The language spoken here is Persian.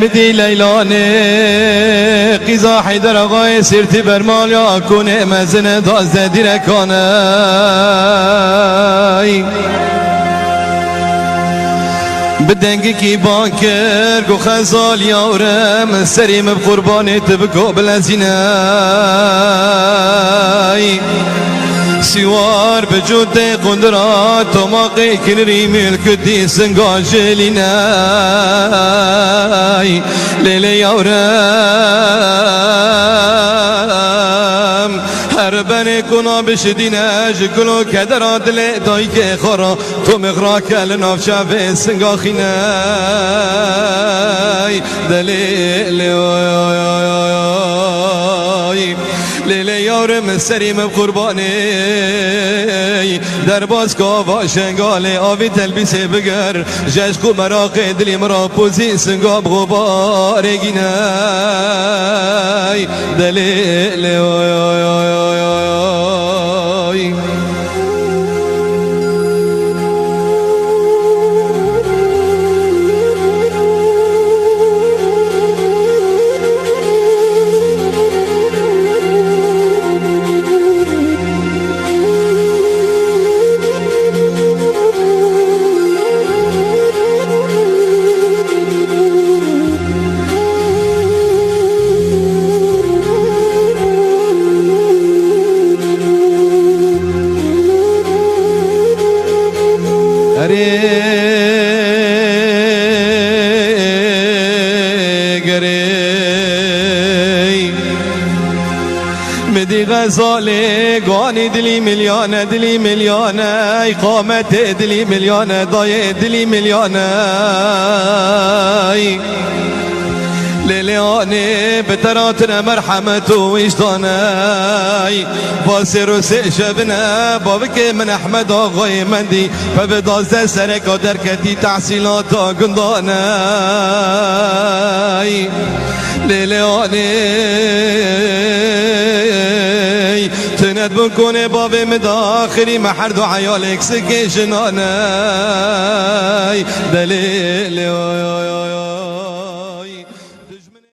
مدی لیلانه قیزا حیدر آقای سیرتی برمال یا کنه مزن دازده دیرکانه بدنگی کی بانکر گو خزال یارم سریم بقربانت بکو بلزینه سوار بجود قدرات وماقي كنري ملك دي سنقاجليناي ليلي يورم هربني كنا بشدينا جكلو كدرات لي دايك خرا تو مغراك لناف شافي سنقاخيناي دليل لیلی یارم سریم قربانی در باز کاوا شنگاله آوی تلبیسه بگر جشق مراق دلی مرا پوزی سنگاب غبار گینای دلیل مدی غزاله گانی دلی میلیانه اقامت دلی میلیانه دای دلی میلیانه لیلیانه بتراتنا مرحمت و وجدانه باسر و سه شبنه بابک من احمد آقای مندی و به دازده سرکا درکتی تحصیلات گندانه لیلیانه تند بکنه باب مداخری محرد و عیال اکسکشنانه دلیل